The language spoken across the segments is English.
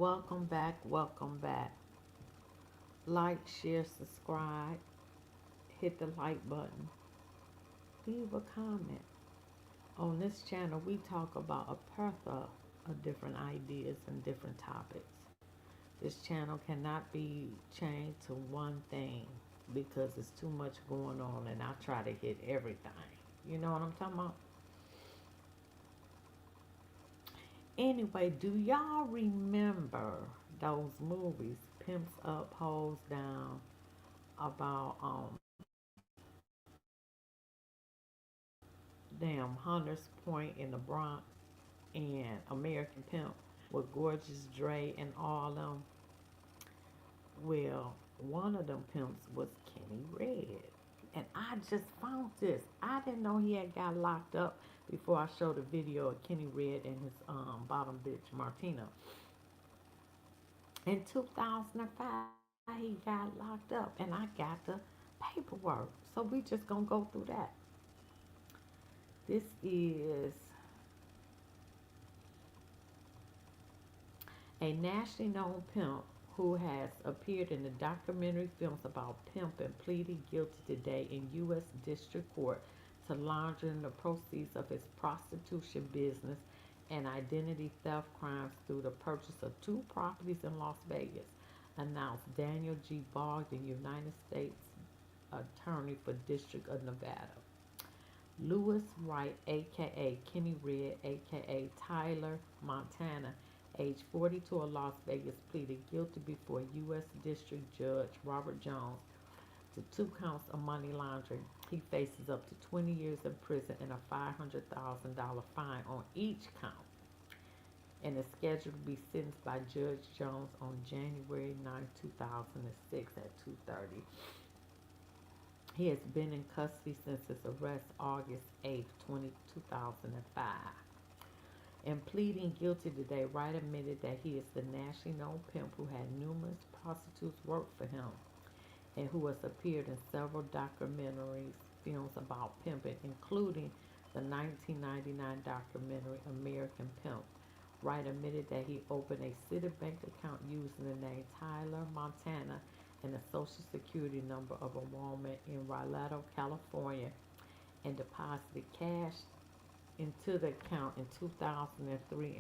Welcome back, welcome back. Like, share, subscribe, hit the like button, leave a comment. On this channel, we talk about a plethora of different ideas and different topics. This channel cannot be chained to one thing because it's too much going on and I try to hit everything. You know what I'm talking about? Anyway, do y'all remember those movies, Pimps Up, Hoes Down, about damn Hunters Point in the Bronx and American Pimp with Gorgeous Dre and all them? Well, one of them pimps was Kenny Red. And I just found this. I didn't know he had got locked up before I showed a video of Kenny Red and his bottom bitch Martina. In 2005, he got locked up, and I got the paperwork. So we just gonna go through that. This is a nationally known pimp who has appeared in the documentary films about Pimp and pleaded guilty today in U.S. District Court to laundering the proceeds of his prostitution business and identity theft crimes through the purchase of two properties in Las Vegas, announced Daniel G. Bogdan, United States Attorney for District of Nevada. Lewis Wright, aka Kenny Red, aka Tyler Montana, age 42 of Las Vegas, pleaded guilty before U.S. District Judge Robert Jones to two counts of money laundering. He faces up to 20 years in prison and a $500,000 fine on each count and is scheduled to be sentenced by Judge Jones on January 9, 2006 at 2:30. He has been in custody since his arrest August 8, 2005. In pleading guilty today, Wright admitted that he is the nationally known pimp who had numerous prostitutes work for him and who has appeared in several documentaries, films about pimping, including the 1999 documentary American Pimp. Wright admitted that he opened a Citibank account using the name Tyler Montana and the social security number of a woman in Raleigh, California, and deposited cash into the account in 2003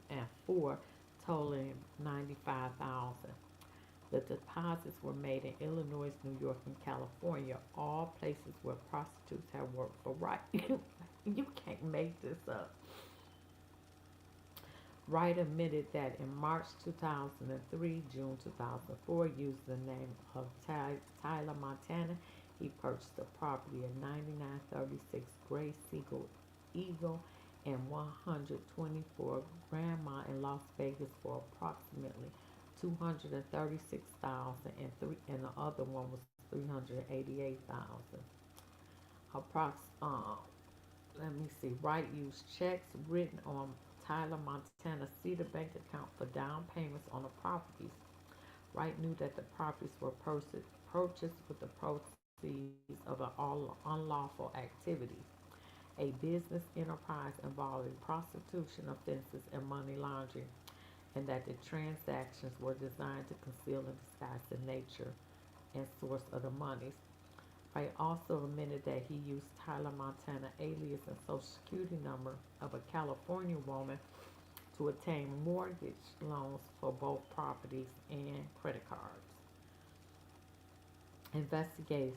and 4, totaling 95,000. Dollars. The deposits were made in Illinois, New York, and California, all places where prostitutes have worked for Wright. You can't make this up. Wright admitted that in March 2003, June 2004, using the name of Tyler Montana, he purchased a property at 9936 Gray Eagle and 124 Grandma in Las Vegas for approximately 236,000, and the other one was 388,000. Approx Let me see. Wright used checks written on Tyler Montana's Citibank account for down payments on the properties. Wright knew that the properties were purchased with the proceeds of an unlawful activity, a business enterprise involving prostitution offenses and money laundering, and that the transactions were designed to conceal and disguise the nature and source of the monies. Wright also admitted that he used Tyler Montana alias and social security number of a California woman to obtain mortgage loans for both properties and credit cards. Investigating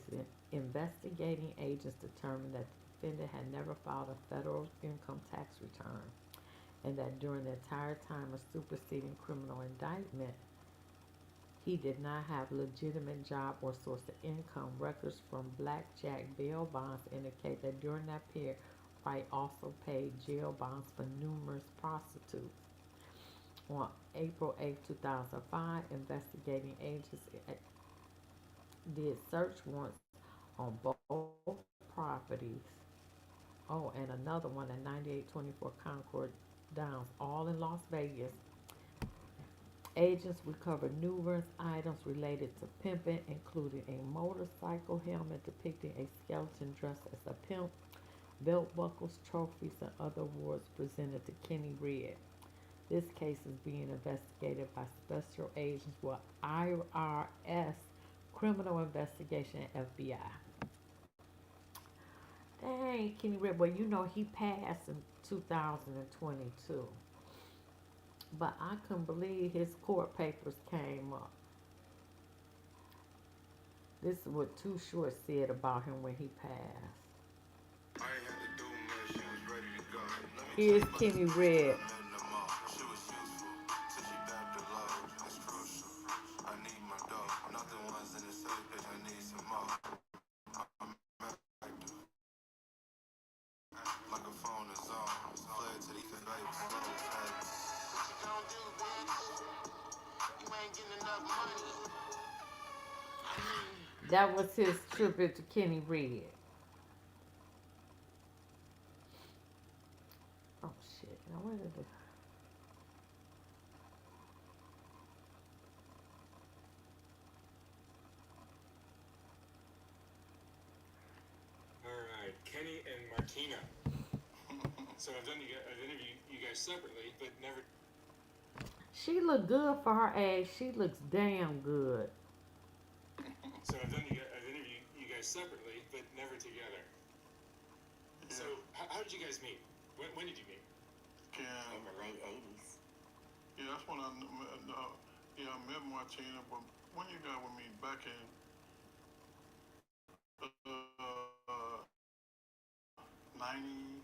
agents determined that the defendant had never filed a federal income tax return and that during the entire time of superseding criminal indictment, he did not have legitimate job or source of income. Records from blackjack bail bonds indicate that during that period, Wright also paid jail bonds for numerous prostitutes. On April 8, 2005, investigating agents did search warrants on both properties. Oh, and another one at 9824 Concord Downs, all in Las Vegas. Agents recovered numerous items related to pimping, including a motorcycle helmet depicting a skeleton dressed as a pimp, belt buckles, trophies, and other awards presented to Kenny Red. This case is being investigated by special agents with IRS, Criminal Investigation, and FBI. Dang, Kenny Red, well, you know he passed in 2022, but I couldn't believe his court papers came up. This is what Too Short said about him when he passed. I ain't had to do much, she was ready to go. Here's Kenny Red. She was useful, so she backed the load. It's crucial. I need my dough. Nothing was in the safe, bitch. I need some more. I'm active, like a phone is on. Fled to these babes, slow pace. What you gonna do, bitch? You ain't getting enough money. That was his tribute to Kenny Red. Oh shit! Now where did it? All right, Kenny and Martina. So I've interviewed you guys separately, but never. She looked good for her age. She looks damn good. So I've interviewed you guys separately, but never together. Yeah. So how did you guys meet? When did you meet? In the late 80s. Yeah, that's when I met Martina, but when you got with me back in uh, 90,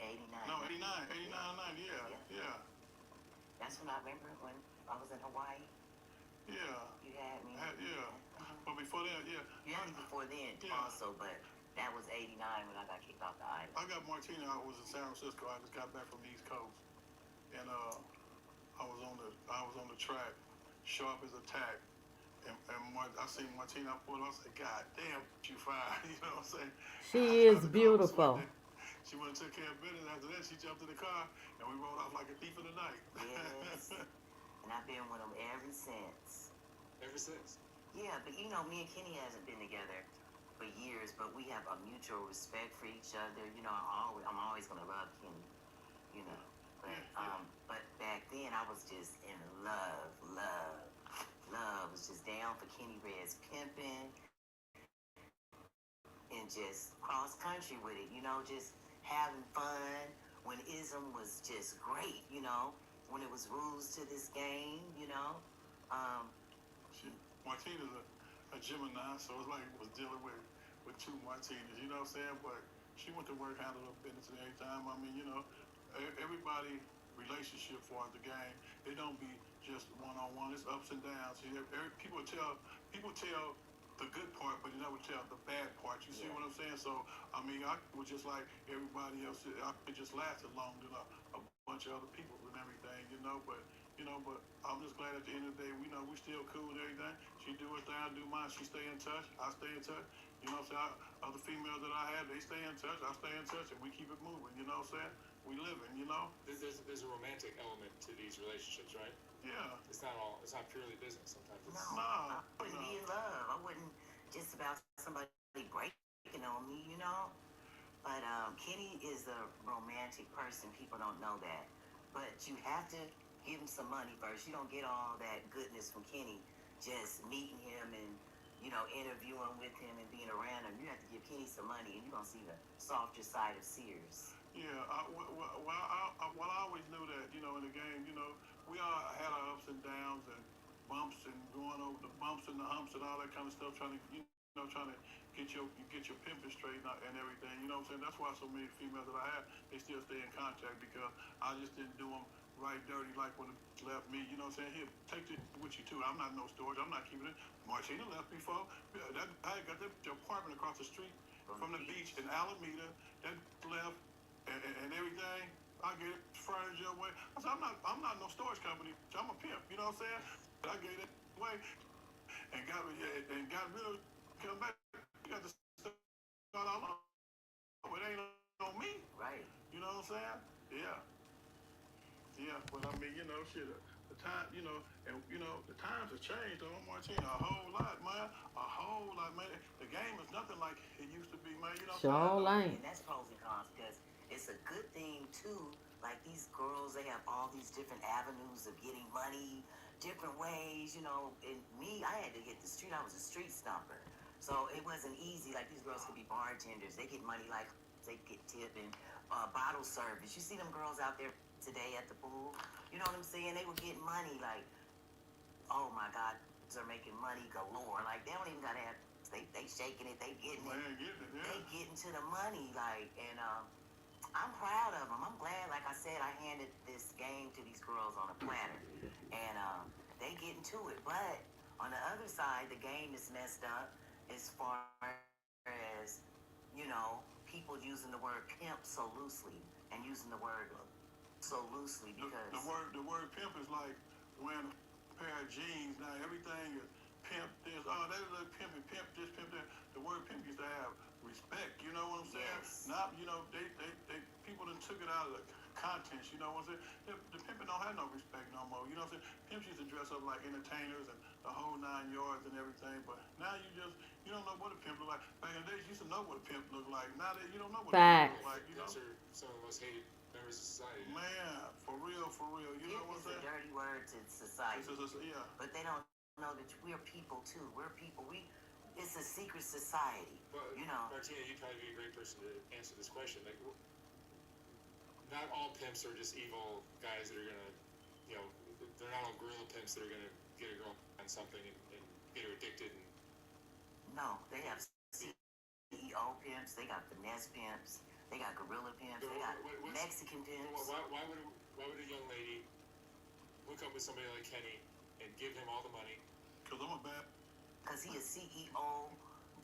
89. no, 89, 89, 90, yeah. That's when I remember when I was in Hawaii. Yeah. You had me. Yeah. But before that, yeah. You had me before then also, but that was 89 when I got kicked off the island. I got Martina, I was in San Francisco. I just got back from the East Coast. And I was on the track, sharp as a tack. And I seen Martina, I pulled up, I said, God damn, you fine. You know what I'm saying? She is beautiful. She went and took care of business. After that, she jumped in the car, and we rode off like a thief in the night. Yes. And I've been with them ever since. Ever since? Yeah, but you know, me and Kenny hasn't been together for years, but we have a mutual respect for each other. You know, I'm always gonna love Kenny. You know, but back then I was just in love was just down for Kenny Red's pimping and just cross country with it. You know, just having fun. When ism was just great. You know, when it was rules to this game. You know, Martina's a Gemini, so it's like was dealing with two Martinas, you know what I'm saying? But she went to work, handled her business every time. I mean, you know, everybody relationship for the game, it don't be just one-on-one. It's ups and downs. People tell the good part, but you never tell the bad part. You see what I'm saying? So I mean, I was just like everybody else. I could just lasted longer than a bunch of other people and everything, you know. But I'm just glad at the end of the day, we know we still cool and everything. She do her thing, I do mine. She stay in touch, I stay in touch. You know what I'm saying? Other females that I have, they stay in touch, I stay in touch, and we keep it moving. You know what I'm saying? We living, you know. There's a romantic element to these relationships, right? Yeah. It's not purely business. Sometimes it's I wouldn't be in love. I wouldn't just about somebody breaking on me, you know. But Kenny is a romantic person. People don't know that, but you have to give him some money first. You don't get all that goodness from Kenny just meeting him and interviewing with him and being around him. You have to give Kenny some money, and you're gonna see the softer side of Sears. Yeah, I always knew that, you know, in the game, you know, we all had our ups and downs and bumps and going over the bumps and the humps and all that kind of stuff, trying to get your pimping straight and everything. You know what I'm saying? That's why so many females that I have, they still stay in contact because I just didn't do them right dirty like when it left me. You know what I'm saying? Here, take it with you too. I'm not no storage. I'm not keeping it. Martina left before. I got that apartment across the street from the beach in Alameda. That left and everything. I get it furnished away. I said, I'm not no storage company. I'm a pimp. You know what I'm saying? I gave it away and got rid of. Come back. You got to start all over. It ain't on me. Right. You know what I'm saying? Yeah. Yeah. But I mean, you know, shit. The time, you know, and you know, the times have changed on Martina a whole lot, man. A whole lot, man. The game is nothing like it used to be, man. You know what I'm saying? Sure ain't. And that's pros and cons because it's a good thing too. Like these girls, they have all these different avenues of getting money, different ways. And me, I had to hit the street. I was a street stomper, so it wasn't easy. Like these girls could be bartenders. They get money like they get tip and bottle service. You see them girls out there today at the pool. You know what I'm saying? They were getting money like, oh my God, they're making money galore. Like they don't even gotta have. They shaking it. They getting it. Yeah. They getting to the money. Like and I'm proud of them. I'm glad. Like I said, I handed this game to these girls on a platter, and they getting to it. But on the other side, the game is messed up as far as people using the word pimp so loosely and using the word so loosely because The word pimp is like wearing a pair of jeans. Now everything is pimp this. Oh, that is a pimp and pimp this, pimp that. The word pimp used to have respect. You know what I'm saying? Yes. Now they people done took it out of the contents. You know what I'm saying? The pimping don't have no respect no more. You know what I'm saying? Pimps used to dress up like entertainers and the whole 9 yards and everything. But now you don't know what a pimp look like. Back in the days, you used to know what a pimp looked like. Now that you don't know what a pimp look like. You know? Pimps are some of the most hated members of society. Man, for real. You know what I'm saying? It's a dirty word to society. Yeah. But they don't know that we're people too. We're people. It's a secret society. Well, Martina, you'd probably be a great person to answer this question. Like, not all pimps are just evil guys that are gonna, they're not all gorilla pimps that are gonna get a girl on something and get her addicted. And no, they have CEO pimps. They got finesse pimps. They got gorilla pimps. They got Mexican pimps. Why would a young lady hook up with somebody like Kenny and give him all the money? Because I'm a bad. Because he is CEO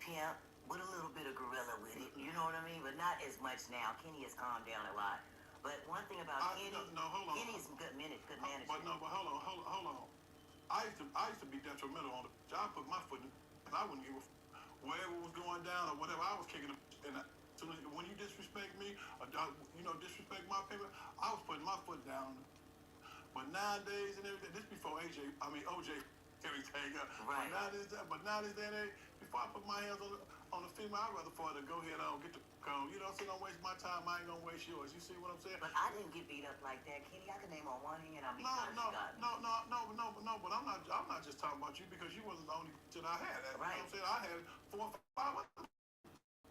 pimp with a little bit of gorilla with it. You know what I mean? But not as much now. Kenny has calmed down a lot. But one thing about Kenny, hold on. Kenny's good management. But hold on. I used to be detrimental on the. I put my foot in. I wouldn't give a whatever was going down or whatever I was kicking. And when you disrespect me, or disrespect my people, I was putting my foot down. But nowadays and everything, this before OJ, everything. Right. But nowadays day and age, before I put my hands on the female, I'd rather for her to go ahead and get the cone. You know what I'm saying? Don't waste my time. I ain't gonna waste yours. You see what I'm saying? But I didn't get beat up like that, Kenny. I can name on one hand. No. But I'm not just talking about you because you wasn't the only that I had. Right. You know what I'm saying? I had 4 or 5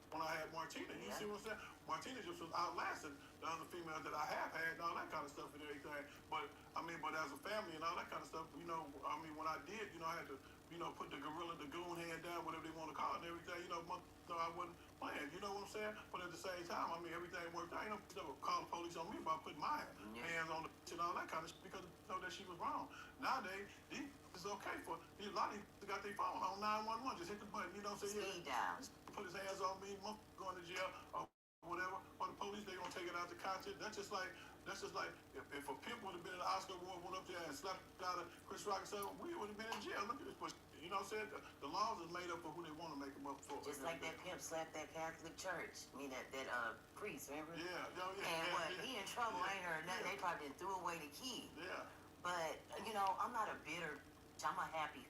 when I had Martina. You see what I'm saying? Martina just was outlasting the other females that I have had and all that kind of stuff and everything. But as a family and all that kind of stuff, when I did, I had to, put the gorilla, the goon hand down, whatever they want to call it and everything, so I wasn't playing, you know what I'm saying? But at the same time, everything worked out. You know, call the police on me about putting my hands on the and all that kind of shit because they know that she was wrong. Nowadays, it's okay for a lot of these got their phone on 911, just hit the button, you know what I'm saying? Speed down. Put his hands on me, going to jail or whatever. Or the police, they gonna take it out the content. That's just like if a pimp would have been in the Oscar award, went up there and slapped out of Chris Rock and said, we would have been in jail. Look at this push. You know what I'm saying? The laws is made up for who they want to make them up for. Just like that pimp slapped that Catholic church. that priest, remember? Yeah. He in trouble, ain't heard nothing. They probably threw away the key. Yeah. But, I'm not a bitter, I'm a happy.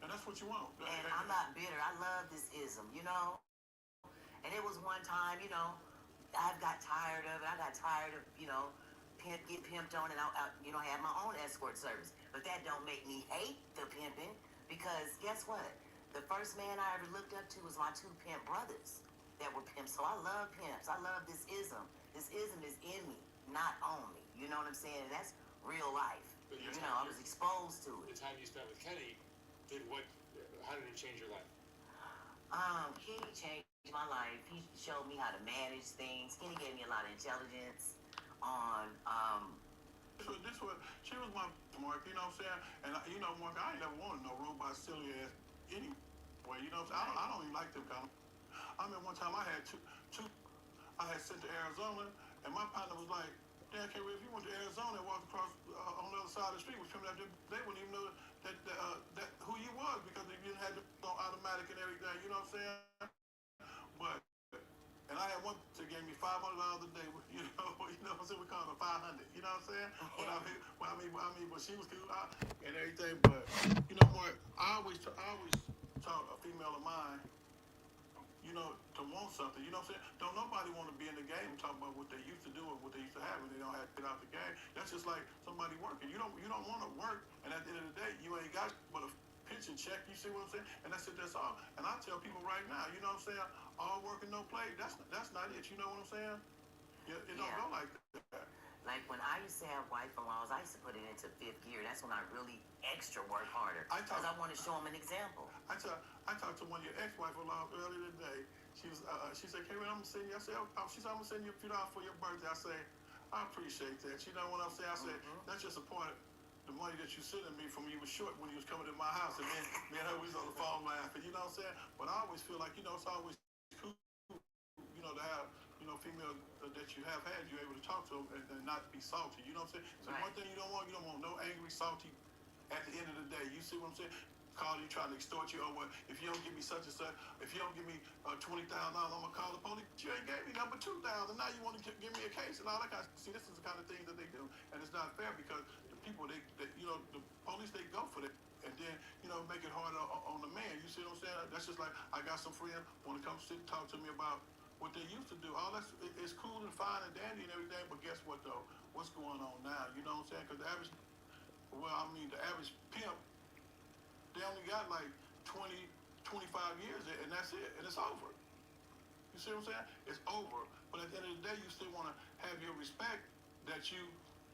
And that's what you want. And I'm not bitter. I love this ism, And it was one time, I got tired of it. I got tired of, get pimped on and I have my own escort service. But that don't make me hate the pimping because guess what? The first man I ever looked up to was my 2 pimp brothers that were pimps. So I love pimps. I love this ism. This ism is in me, not on me. You know what I'm saying? And that's real life. I was exposed to it. The time you spent with Kenny, how did it change your life? Kenny changed my life. He showed me how to manage things. Kenny gave me a lot of intelligence on she was my Mark, you know what I'm saying? And Mark, I ain't never wanted no robot silly ass anyway, you know what I'm saying? I don't even like them kind of. One time I had I had sent to Arizona and my partner was like, Dan, if you went to Arizona and walked across on the other side of the street was coming out there, they wouldn't even know that who you was because they didn't have the automatic and everything, you know what I'm saying? And I had one that gave me $500 a day, you know what I'm saying? We call it 500, you know what I'm saying? But she was cool and everything. But Mark, I always taught a female of mine, to want something. You know what I'm saying? Don't nobody want to be in the game and talk about what they used to do or what they used to have, and they don't have to get out the game. That's just like somebody working. You don't want to work, and at the end of the day, you ain't got but a pension check. You see what I'm saying? And that's it. That's all. And I tell people right now, you know what I'm saying? All work and no play. That's not it. You know what I'm saying? It don't go like that. Like when I used to have wife-in-laws, I used to put it into fifth gear. That's when I really extra work harder because I want to show them an example. I talked to one of your ex-wife-in-laws earlier today. She said, Karen, I'm gonna send you. I said, she said, I'm gonna send you a few dollars for your birthday. I say, I appreciate that. You know what I'm saying? I said, that's just a part of the money that you sending me from when you was short when you was coming to my house, and then me and her we was on the phone laughing. You know what I'm saying? But I always feel like it's always cool, to have female that you have had, you're able to talk to them and not be salty. You know what I'm saying? So one thing you don't want no angry, salty. At the end of the day, you see what I'm saying? Call you trying to extort you, or what? If you don't give me such and such, if you don't give me $20,000, I'm gonna call the police. You ain't gave me number 2,000. Now you want to give me a case and all that kind of. See, this is the kind of things that they do, and it's not fair because the people the police they go for that. And then, make it harder on the man. You see what I'm saying? That's just like I got some friends want to come sit and talk to me about what they used to do. All that's it's cool and fine and dandy and everything, but guess what though? What's going on now? You know what I'm saying? Because the average pimp, they only got like 20, 25 years, and that's it, and it's over. You see what I'm saying? It's over. But at the end of the day, you still want to have your respect that you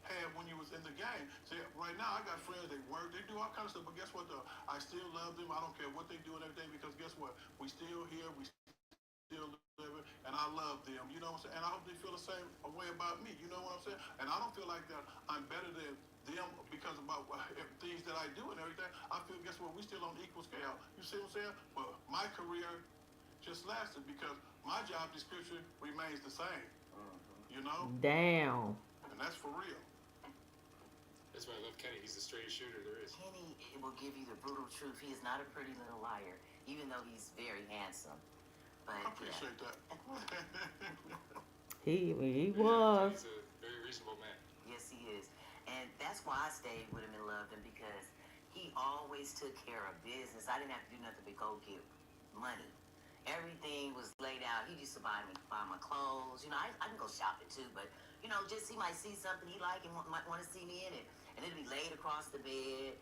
had when you was in the game. See, right now I got friends, they work, they do all kinds of stuff, but guess what though? I still love them. I don't care what they do and everything, because guess what? We still here, we still living, and I love them. You know what I'm saying? And I hope they feel the same way about me. You know what I'm saying? And I don't feel like that I'm better than them because about things that I do and everything. I feel, guess what? We still on equal scale. You see what I'm saying? But my career just lasted because my job description remains the same. You know? Damn. And that's for real. That's why I love Kenny. He's the straightest shooter there is. Kenny will give you the brutal truth. He is not a pretty little liar, even though he's very handsome. But, I appreciate that. He He's was. a very reasonable man. Yes, he is. And that's why I stayed with him and loved him, because he always took care of business. I didn't have to do nothing but go get money. Everything was laid out. He used to buy my clothes. I can go shopping too, but just he might see something he like and might want to see me in it, and it'll be laid across the bed.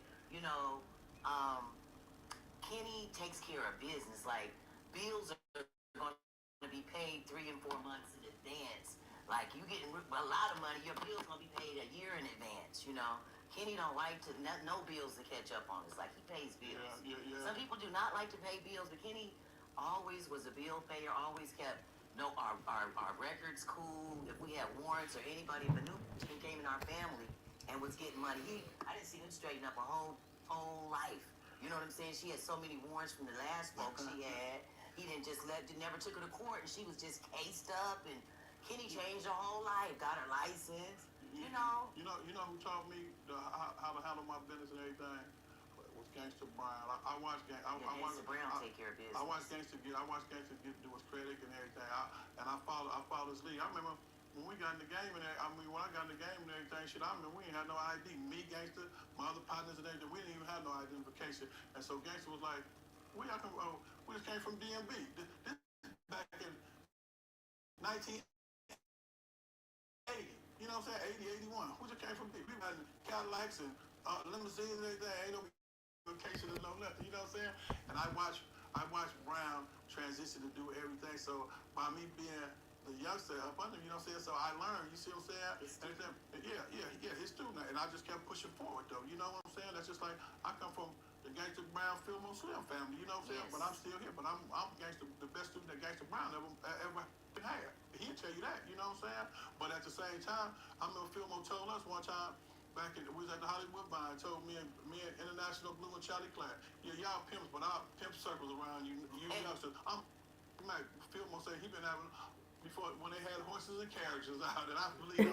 Kenny takes care of business. Like bills are going to be paid 3 and 4 months in advance. Like you getting a lot of money, your bills gonna be paid a year in advance. Kenny don't like to no bills to catch up on us. Like he pays bills. Yeah. Some people do not like to pay bills, but Kenny always was a bill payer. Always kept our records cool. If we had warrants or anybody, if a new person came in our family and was getting money, I didn't see him straighten up a whole life. You know what I'm saying? She had so many warrants from the last folks she had. He never took her to court, and she was just cased up. And Kenny changed her whole life, got her license. You know who taught me how to handle my business and everything? Was Gangsta Brown. I watched Gangsta Brown take care of business. I watched Gangsta do his credit and everything. I followed his lead. I remember when we got in the game and when I got in the game and everything, I remember we ain't had no ID. Me, Gangsta, my other partners and everything, we didn't even have no identification. And so Gangsta was like, we just came from DMB. This back in 1980. You know what I'm saying? 80, 81. We just came from people had Cadillacs and limousines and everything. Ain't no vacation and no nothing. You know what I'm saying? And I watched Brown transition to do everything. So by me being the youngster up under, you know what I'm saying? So I learned. You see what I'm saying? Yeah, his student. And I just kept pushing forward though. You know what I'm saying? That's just like I come from the Gangsta Brown Film on Slim family. You know what I'm saying? Yes. But I'm still here. But I'm Gangsta, the best student that Gangsta Brown ever had. He'll tell you that. You know what I'm saying? But at the same time, I remember Filmo told us one time. We was at the Hollywood Vine, told me and International Blue and Charlie Clark, yeah, y'all pimps, but our pimp circles around you youngsters. Philmo said he been having before when they had horses and carriages out, and I believe.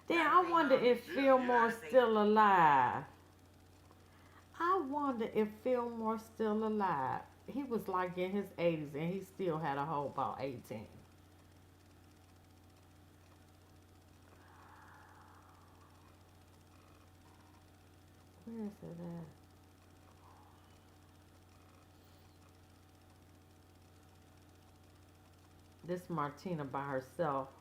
Damn, I wonder if Fillmore's still alive. I wonder if Fillmore's still alive. He was like in his 80s and he still had a whole about 18. Where is it at? This Martina by herself.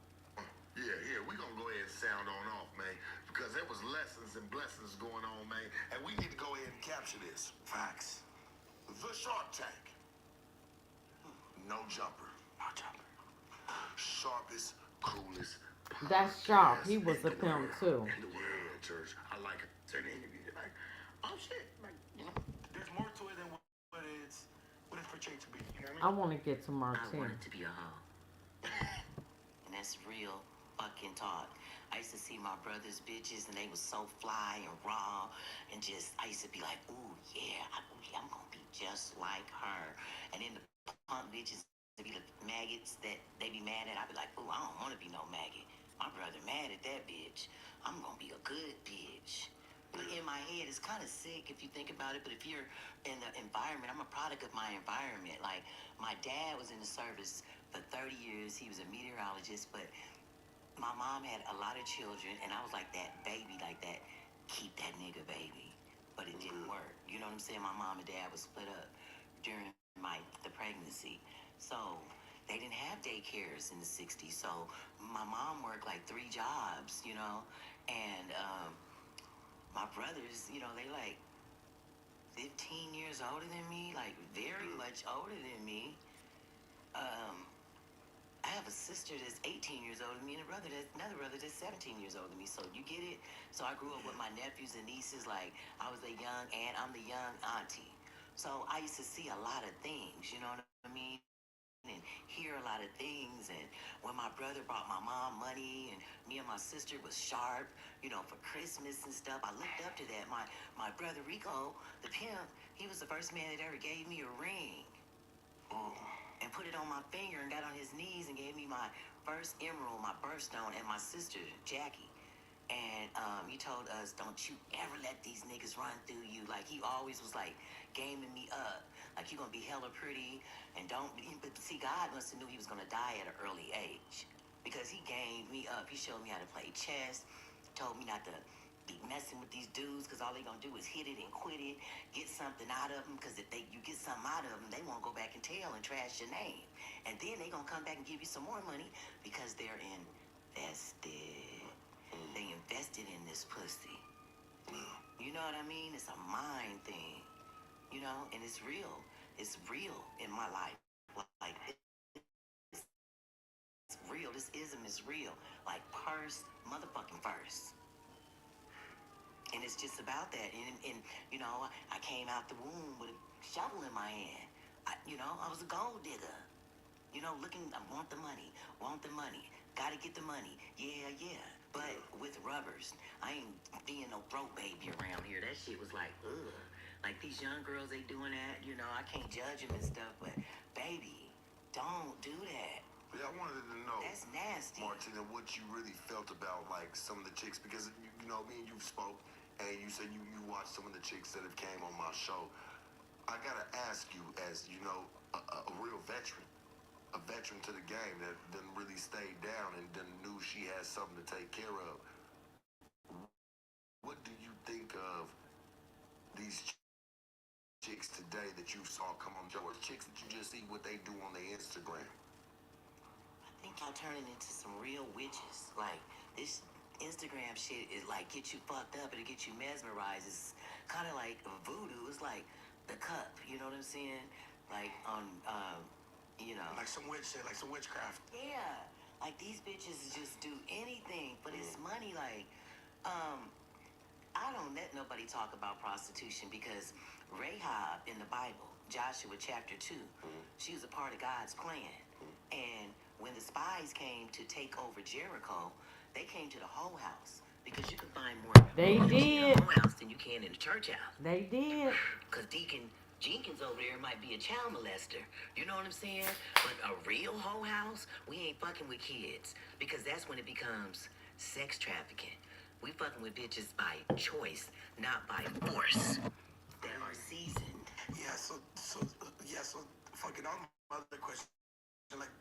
Yeah, we gonna go ahead and sound on off, man, because there was lessons and blessings going on, man, and we need to go ahead and capture this. Facts. The Shark Tank. No jumper. No jumper. Sharpest, coolest That's Sharp. podcast He was in a the pimp world. too. In the world, church. I like it. Certain interviews, you're like, oh shit, like, you know. There's more to it than what it's portrayed to be. You know I what want to get to I Martina. wanted to be a hoe. And that's real fucking talk. I used to see my brother's bitches and they was so fly and raw and just, I used to be like, ooh, yeah, I'm gonna be just like her. And then the punk bitches to be the maggots that they be mad at, I'd be like, ooh, I don't wanna be no maggot. My brother mad at that bitch. I'm gonna be a good bitch. But in my head, it's kind of sick if you think about it. But if you're in the environment, I'm a product of my environment. Like, my dad was in the service for 30 years. He was a meteorologist, but my mom had a lot of children, and I was like that baby, like that, keep that nigga baby. But it didn't work. You know what I'm saying? My mom and dad was split up during the pregnancy. So they didn't have daycares in the 60s. So my mom worked like 3 jobs, you know? And my brothers, you know, they like 15 years older than me, like very much older than me. I have a sister that's 18 years older than me and another brother that's 17 years older than me. So you get it? So I grew up with my nephews and nieces. Like, I was the young aunt, I'm the young auntie. So I used to see a lot of things, you know what I mean? And hear a lot of things. And when my brother brought my mom money and me and my sister was sharp, you know, for Christmas and stuff, I looked up to that. My brother Rico, the pimp, he was the first man that ever gave me a ring. And put it on my finger and got on his knees and gave me my first emerald, my birthstone, and my sister, Jackie. And he told us, don't you ever let these niggas run through you. Like, he always was like gaming me up. Like, you're gonna be hella pretty and don't be. But see, God must have knew he was gonna die at an early age because he gamed me up. He showed me how to play chess, told me not to be messing with these dudes because all they gonna do is hit it and quit it, get something out of them, because if you get something out of them, they won't go back and tell and trash your name. And then they gonna come back and give you some more money because they're invested. They invested in this pussy. You know what I mean? It's a mind thing, you know, and it's real. It's real in my life. Like, it's real. This ism is real. Like, motherfucking first. And it's just about that. And you know, I came out the womb with a shovel in my hand. I was a gold digger. You know, I want the money, gotta get the money. Yeah, yeah. But with rubbers, I ain't being no broke baby around here. That shit was like, ugh. Like, these young girls, they doing that, you know, I can't judge them and stuff, but baby, don't do that. Yeah, I wanted to know, That's nasty. Martina, what you really felt about, like, some of the chicks, because, you know, me and you spoke, and you said you watched some of the chicks that have came on my show. I gotta ask you, as, you know, a real veteran, a veteran to the game that didn't really stay down and then knew she had something to take care of. What do you think of these chicks today that you saw come on the show, or chicks that you just see what they do on their Instagram? I think y'all turning into some real witches. Like, this Instagram shit is like get you fucked up, it'll get you mesmerized. It's kind of like voodoo. It's like the cup, you know what I'm saying? Like on, you know. Like some witch shit, like some witchcraft. Yeah, like these bitches just do anything for this money. Like, I don't let nobody talk about prostitution because Rahab in the Bible, Joshua chapter 2, she was a part of God's plan. And when the spies came to take over Jericho, they came to the whole house because you can find more They in did. the whole house than you can in the church house. They did. Because Deacon Jenkins over there might be a child molester. You know what I'm saying? But a real whole house, we ain't fucking with kids. Because that's when it becomes sex trafficking. We fucking with bitches by choice, not by force. That are seasoned. Yeah, so fucking on my other question, like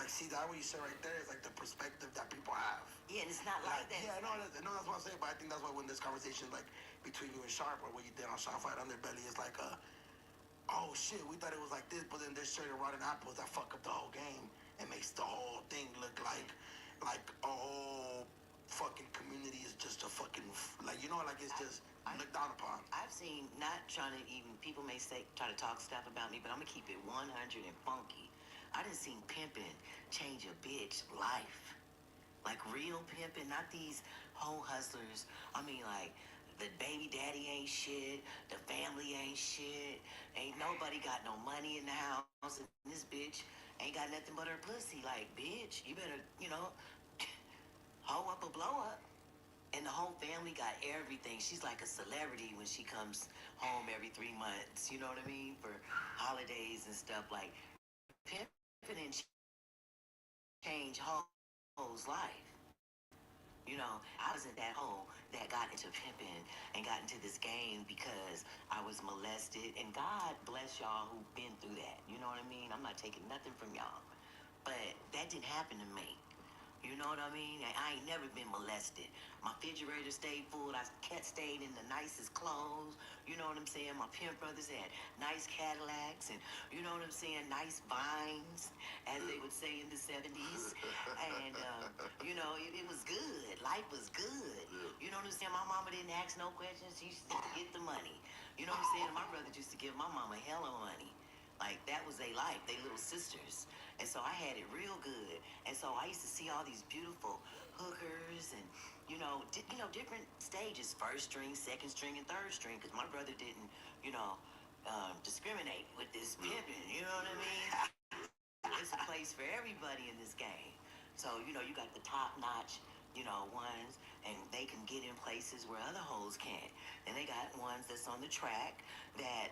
see that what you said right there is like the perspective that people have. Yeah, and it's not like that. Yeah, no, that's what I'm saying. But I think that's why when this conversation like between you and Sharp or what you did on Shot Fight Underbelly is like oh shit, we thought it was like this, but then they're sharing rotten apples that fuck up the whole game. It makes the whole thing look like a whole fucking community is just a fucking like like it's just looked down upon. I've seen, not trying to even, people may say, try to talk stuff about me, but I'm gonna keep it 100 and funky. I done seen pimping change a bitch life. Like real pimping, not these hoe hustlers. I mean, like, the baby daddy ain't shit, the family ain't shit, ain't nobody got no money in the house, and this bitch ain't got nothing but her pussy. Like, bitch, you better, hoe up or blow up. And the whole family got everything. She's like a celebrity when she comes home every 3 months. You know what I mean? For holidays and stuff. Like, pimping and change hoes' life. I wasn't that hoe that got into pimping and got into this game because I was molested. And God bless y'all who've been through that. You know what I mean? I'm not taking nothing from y'all. But that didn't happen to me. You know what I mean? I ain't never been molested. My refrigerator stayed full. I stayed in the nicest clothes. You know what I'm saying? My pimp brothers had nice Cadillacs and, you know what I'm saying, nice vines, as they would say in the 70s. And, it was good. Life was good. You know what I'm saying? My mama didn't ask no questions. She used to get the money. You know what I'm saying? My brother used to give my mama hella money. Like, that was their life, they little sisters. And so I had it real good. And so I used to see all these beautiful hookers and, different stages, first string, second string, and third string, because my brother didn't, discriminate with this pimping, you know what I mean? There's a place for everybody in this game. So, you got the top-notch, ones, and they can get in places where other hoes can't. And they got ones that's on the track that,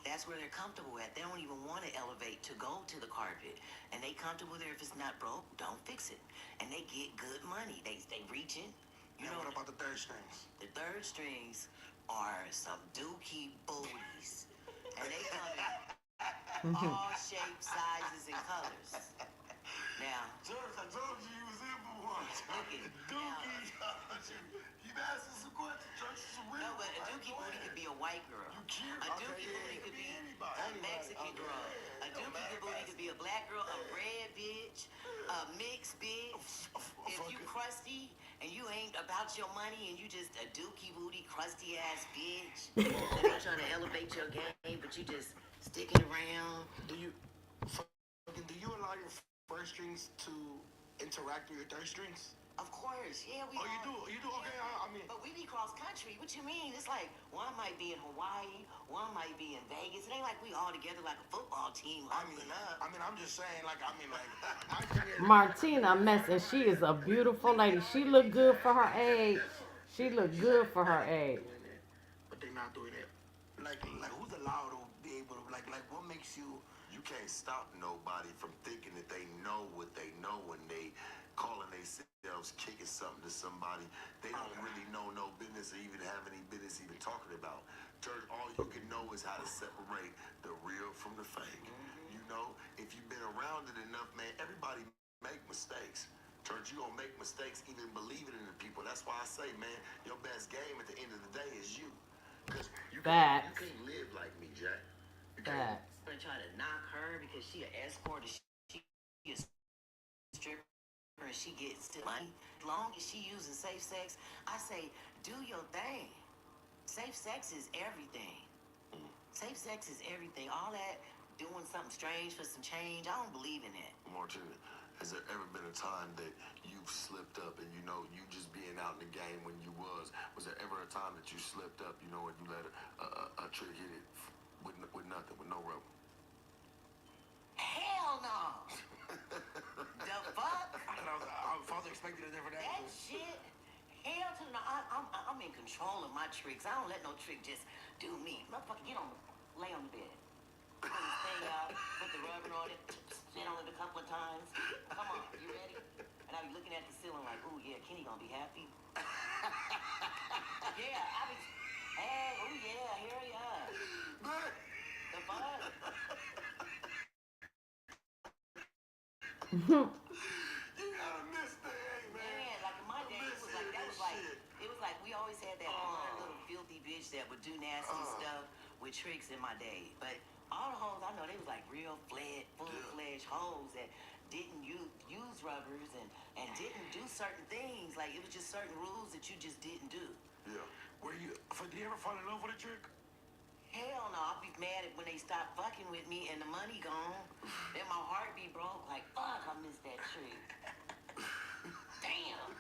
that's where they're comfortable at. They don't even want to elevate to go to the carpet. And they comfortable there. If it's not broke, don't fix it. And they get good money. They reaching. What about the third strings? The third strings are some dookie booties. And they come in all shapes, sizes, and colors. Now, George, I told you was in for one. okay, Dookie, you asking some questions. George is a real no, but a dookie booty could be a white girl. You cute. A dookie booty could be a Mexican girl. A dookie booty could be a black girl, a red bitch, a mixed bitch. If you crusty and you ain't about your money and you just a dookie booty, crusty ass bitch, and I'm trying to elevate your game, but you just sticking around. Do you allow your first strings to interact with your third strings? Of course, yeah, we. Oh, you do? You do? Okay, I mean. But we be cross country. What you mean? It's like one might be in Hawaii, one might be in Vegas. It ain't like we all together like a football team. I'm just saying, like, Martina, mess, and she is a beautiful lady. She look good for her age. She look good for her age. But they're not doing it. Like who's allowed to be able to, like, what makes you? You can't stop nobody from thinking that they know what they know when they calling themselves kicking something to somebody they don't really know no business or even have any business even talking about. Church, all you can know is how to separate the real from the fake. If you've been around it enough, man, everybody make mistakes. Church, you gonna make mistakes even believing in the people. That's why I say, man, your best game at the end of the day is you. Because you can't live like me, Jack. Facts. I'm gonna try to knock her because she an escort, or she a stripper, and she gets to money. As long as she using safe sex, I say do your thing. Safe sex is everything. Safe sex is everything. All that doing something strange for some change, I don't believe in that. Martina, has there ever been a time that you've slipped up and you just being out in the game when you was there ever a time that you slipped up, and you let a trick hit it with nothing, with no rope? Hell no. The fuck? I was expecting a different That answer. shit. Hell to the no. I'm in control of my tricks. I don't let no trick just do me. Motherfucker, lay on the bed. Pull this thing out, put the rubber on it, sit on it a couple of times. Come on, you ready? And I be looking at the ceiling like, ooh yeah, Kenny gonna be happy. Yeah, I be, hey, ooh yeah, here he is. The fuck? You gotta miss the hey, man. Man, like in my day, it was like we always had that one little filthy bitch that would do nasty stuff with tricks in my day. But all the hoes I know, they was like real full-fledged hoes that didn't use rubbers and didn't do certain things. Like, it was just certain rules that you just didn't do. Yeah. Did you ever fall in love with a chick? Hell no, I'll be mad at when they stop fucking with me and the money gone. Then my heart be broke. Like, fuck, I missed that trick. Damn.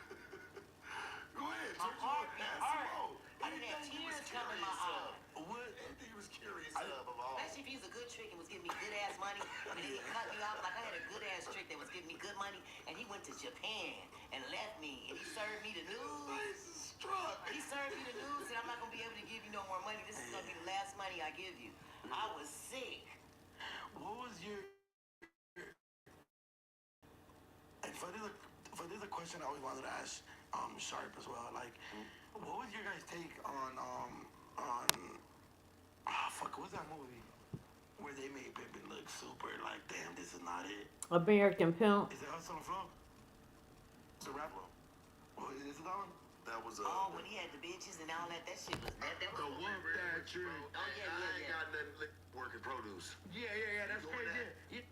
Go ahead. My heart be hurt. I done had Anything you was tears come in my curious eyes. What? Anything you was curious of all. Especially if he was a good trick and was giving me good ass money, and then he cut me off. Like, I had a good ass trick that was giving me good money, and he went to Japan and left me, and he served me the news. Face is struck. He served me the news, and I'm not gonna be able to give you no more money. This is gonna be the last money I give you. I was sick. What was your? And for this a question I always wanted to ask Sharp as well. Like, what was your guys' take on what's that movie where they made Pimpin look super like, damn, this is not it. American Pimp. Is it Hustle and Flow? It's a rap. Well, is it that one? That was Oh, when he had the bitches and all that, that shit was that was. The one that trick. Oh, yeah. I ain't got nothing working produce. Yeah, that's You doing crazy. that?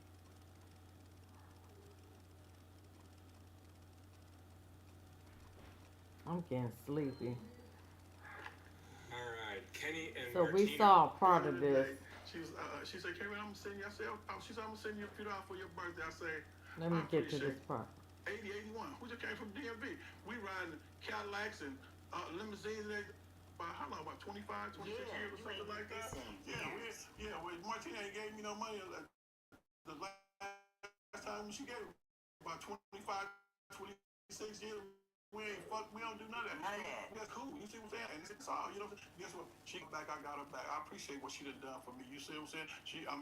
I'm getting sleepy. All right, Kenny and So Martina. we saw a part of this. She said, Karen, I'm gonna send you. I said, she said, I'm gonna send you a few dollars for your birthday. I say, Let me I get to appreciate this part. 80, 81. Who just came from DMV? We riding Cadillacs and limousines and everything. How long? About 25, 26 years or something like that? Martina ain't gave me no money the last time she gave me. About 25, 26 years. We don't do none of that. None of that. That's cool. You see what I'm saying? And it's all, you know. Guess what? She got back. I got her back. I appreciate what she done for me. You see what I'm saying? She out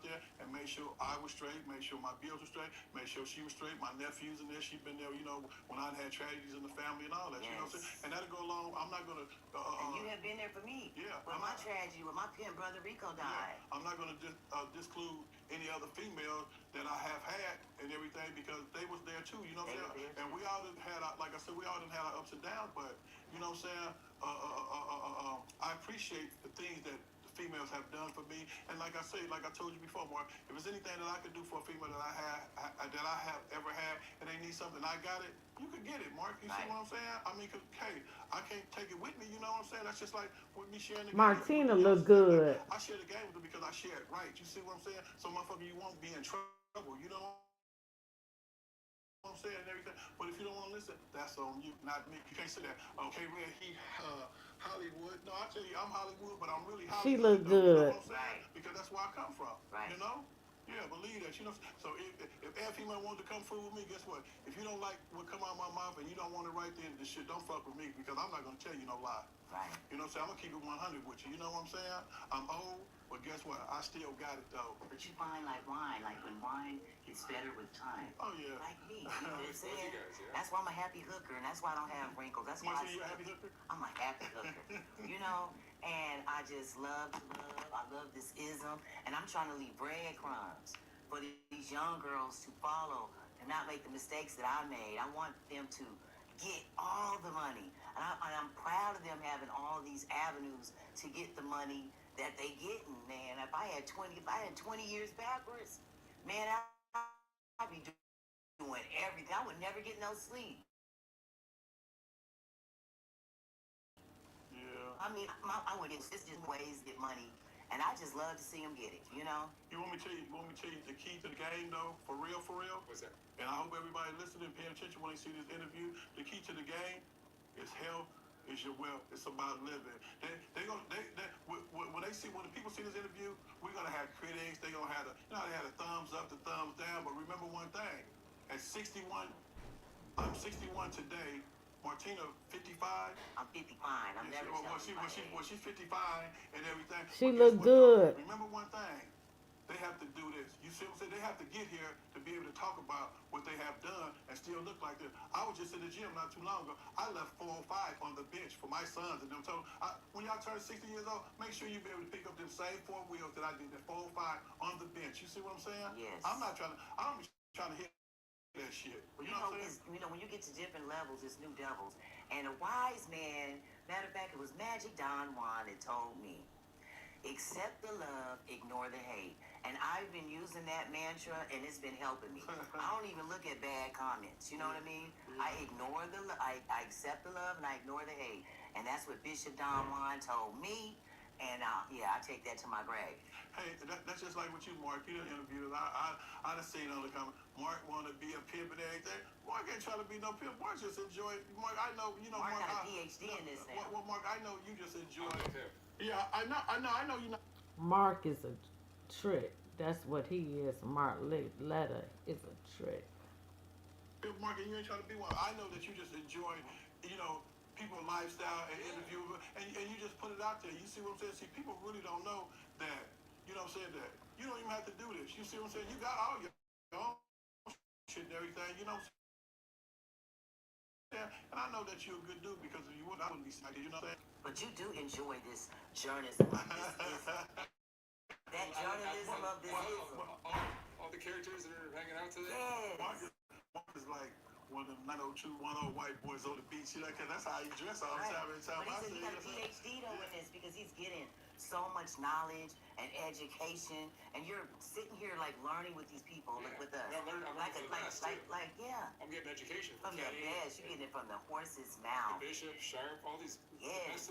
there and made sure I was straight, made sure my bills were straight, made sure she was straight. My nephews in there, she been there. When I had tragedies in the family and all that. Yes. You know what I'm saying? And that'll go along. I'm not gonna. And you have been there for me. Yeah. With my tragedy, with my pimp brother Rico died. I'm not gonna disclude any other females that I have had and everything because they was there too. You know what I'm saying? And we all done had, like I said, we all done had our ups and downs. But you know what I'm saying? I appreciate the things that the females have done for me. And like I say, like I told you before, Mark, if there's anything that I can do for a female that I have ever had, and they need something, I got it. You can get it, Mark. You see what I'm saying? I mean, 'cause, hey, I can't take it with me. You know what I'm saying? That's just like with me sharing the Martina game. look good. I share the game with them because I share it right. You see what I'm saying? So, motherfucker, you won't be in trouble. You know what I'm saying and everything. But if you don't want to listen, that's on you, not me. You can't say that. Okay, man, Hollywood. No, I tell you, I'm Hollywood, but I'm really Hollywood. She look though, good. You know what I'm saying? Because that's where I come from. Right. You know? Yeah, believe that. You know. So if every female wanted to come fool with me, guess what? If you don't like what come out of my mouth and you don't want it right then, the shit, don't fuck with me because I'm not gonna tell you no lie. Right. You know what I'm saying? I'm gonna keep it 100 with you. You know what I'm saying? I'm old, but guess what? I still got it though. But you find like wine, like when wine gets better with time. Oh yeah. Like me, you know what I'm Both saying? you guys, yeah. That's why I'm a happy hooker, and that's why I don't have wrinkles. That's why Martina, you a happy hooker? I'm a happy hooker, you know? And I just love to love. I love this ism, and I'm trying to leave breadcrumbs for these young girls to follow and not make the mistakes that I made. I want them to get all the money, and I'm proud of them having all these avenues to get the money that they getting. Man, if I had 20 years backwards, man, I'd be doing everything. I would never get no sleep. Yeah. I mean, I would it's just ways to get money, and I just love to see them get it. You know? You want me to tell you the key to the game though? For real, for real? What's that? And I hope everybody listening, paying attention when they see this interview. The key to the game is health, is your wealth. It's about living. When the people see this interview, we're gonna have critics. They gonna have they had a thumbs up, the thumbs down. But remember one thing: at 61, I'm 61 today. Martina, 55. I'm 55. I'm never She's 55 and everything. She But look guess what, good. though? Remember one thing. They have to do this. You see what I'm saying? They have to get here to be able to talk about what they have done and still look like this. I was just in the gym not too long ago. I left 405 on the bench for my sons and them. Told when y'all turn 60 years old, make sure you be able to pick up them same 4 wheels that I did, that 405 on the bench. You see what I'm saying? Yes. I'm not trying to. I don't be trying to hit that shit. But you know what I'm saying? When you get to different levels, it's new devils. And a wise man, matter of fact, it was Magic Don Juan that told me, accept the love, ignore the hate. And I've been using that mantra, and it's been helping me. I don't even look at bad comments. You know what I mean? I ignore I accept the love, and I ignore the hate. And that's what Bishop Don Juan told me. And yeah, I take that to my grave. Hey, that's just like with you, Mark. You done interviewed us. I done seen other comments. Mark want to be a pimp and everything. Mark ain't trying to be no pimp. Mark just enjoy. Mark, I know. You know, Mark Mark got a PhD in this now. Well, Mark, I know you just enjoy. I'm with him. Yeah, I know. You know. Mark is a trick. That's what he is. Mark Letter is a trick. Mark, and you ain't trying to be one. I know that you just enjoy, you know, people's lifestyle and interview, and you just put it out there. You see what I'm saying? See, people really don't know that. You know what I'm saying? That you don't even have to do this. You see what I'm saying? You got all your own shit and everything. You know what I'm saying? And I know that you're a good dude because if you wouldn't, I wouldn't be like you know what I'm saying? But you do enjoy this journalism. That journalism of this ism. All the characters that are hanging out today? Yes. Mark is like one of them 90210 white boys on the beach. You know, cause that's how he dress all the time. Every time But I he see said he got a PhD though in this because he's getting so much knowledge and education, and you're sitting here like learning with these people, like with us. Yeah, I'm learning Yeah. I'm getting education From the best, you're getting it from the horse's mouth. Bishop, Sharp, all these. Yes.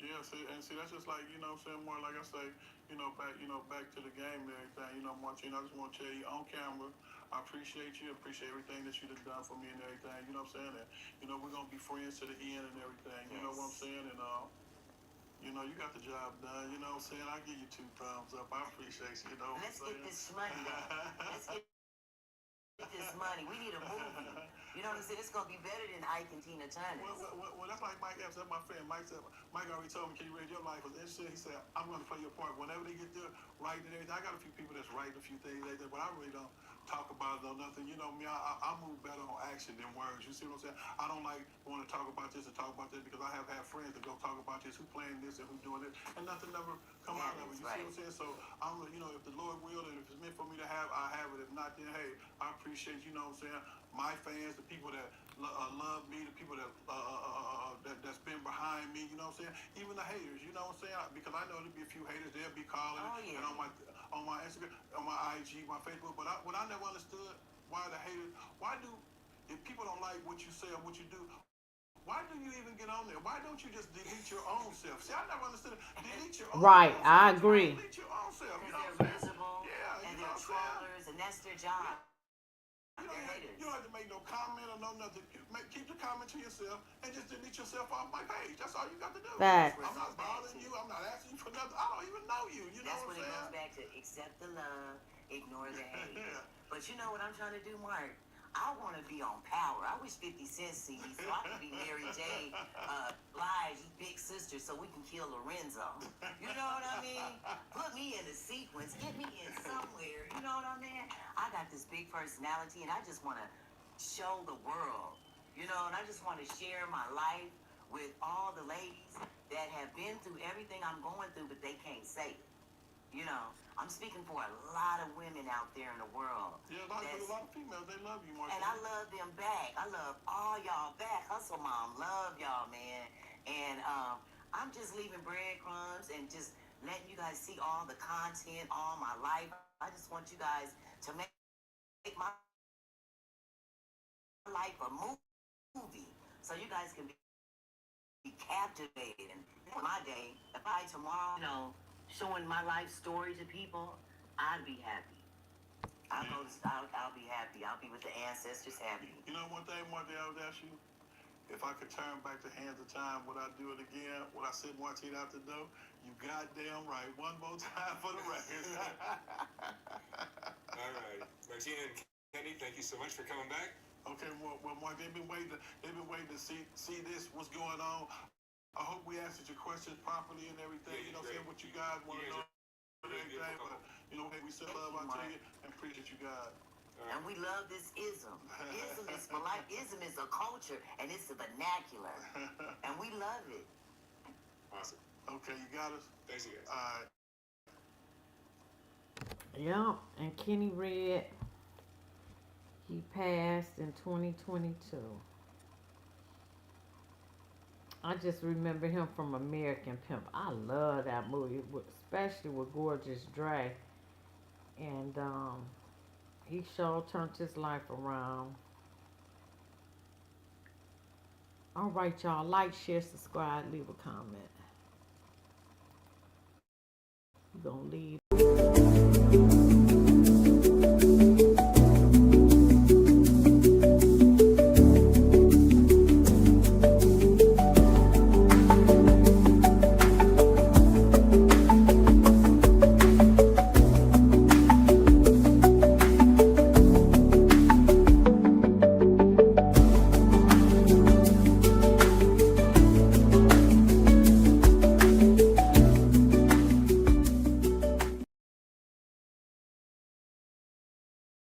Yeah, see, that's just like, you know what I'm saying, more like I say, back to the game and everything, Martina, I just want to tell you on camera, I appreciate you, appreciate everything that you done for me and everything, you know what I'm saying, and, we're going to be friends to the end and everything, you know what I'm saying, and, you got the job done, you know what I'm saying, I give you 2 thumbs up, I appreciate you, you know what I'm saying. Let's get this money though. Let's get this money. We need a movie. You know what I'm saying? It's gonna be better than Ike and Tina Turner. Well, that's like Mike Epps. That's my friend. Mike already told me, can you read your life was interesting? He said, I'm going to play your part. Whenever they get there, writing and everything. I got a few people that's writing a few things like that, but I really don't talk about it or nothing. You know me, I move better on action than words. You see what I'm saying? I don't like want to talk about this and talk about that because I have had friends that go talk about this, who playing this and who doing it, and nothing ever come out of it. You see what I'm saying? So I'm, if the Lord will and if it's meant for me to have, I have it. If not, then hey, I appreciate, you know what I'm saying, my fans, the people that love me, the people that's been behind me, you know what I'm saying? Even the haters, you know what I'm saying? Because I know there'll be a few haters, they'll be calling and on my Instagram, on my IG, my Facebook, but what I never understood, if people don't like what you say or what you do, why do you even get on there? Why don't you just delete your own self? See, I never understood it. Delete your own Right, self. I agree. Delete your own self. You know Because what I'm they're saying? visible Yeah, and you know they're what I'm saying? trollers, and that's their job. You don't have to make no comment or no nothing. Keep the comment to yourself and just delete yourself off my page. That's all you got to do. Facts. I'm not bothering you. I'm not asking you for nothing. I don't even know you. You know That's what when I'm it goes saying? back to accept the love, ignore the hate. Yeah. But you know what I'm trying to do, Mark? I want to be on Power. I wish 50 Cent see me so I can be Mary J. Blige's big sister so we can kill Lorenzo. You know what I mean? Put me in the sequence. Get me in somewhere. You know what I mean? I got this big personality and I just want to show the world. You know, and I just want to share my life with all the ladies that have been through everything I'm going through, but they can't say it. You know, I'm speaking for a lot of women out there in the world. Yeah, a lot of females, they love you, Mark. And I love them back. I love all y'all back. Hustle Mom, love y'all, man. And I'm just leaving breadcrumbs and just letting you guys see all the content, all my life. I just want you guys to make my life a movie so you guys can be captivated. And my day, if I tomorrow, showing my life story to people, I'd be happy. I'll be happy. I'll be with the ancestors happy. You know one thing, Mark, I would ask you? If I could turn back the hands of time, would I do it again? Would I send Martina out the door? You goddamn right. One more time for the record. All right. Martina and Kenny, thank you so much for coming back. Okay, well, Mark, they've been waiting to see this, what's going on. I hope we answered your questions properly and everything. Yeah, you know what I'm saying? What you guys want to know and everything. But, hey, we send love out to you and appreciate you guys. And we love this ism. Ism is for life. Ism is a culture, and it's a vernacular. And we love it. Awesome. Okay, you got us? Thanks, you guys. All right. Yep, and Kenny Red, he passed in 2022. I just remember him from American Pimp. I love that movie, especially with Gorgeous Dre. And he sure turned his life around. All right, y'all. Like, share, subscribe, leave a comment. We're going to leave.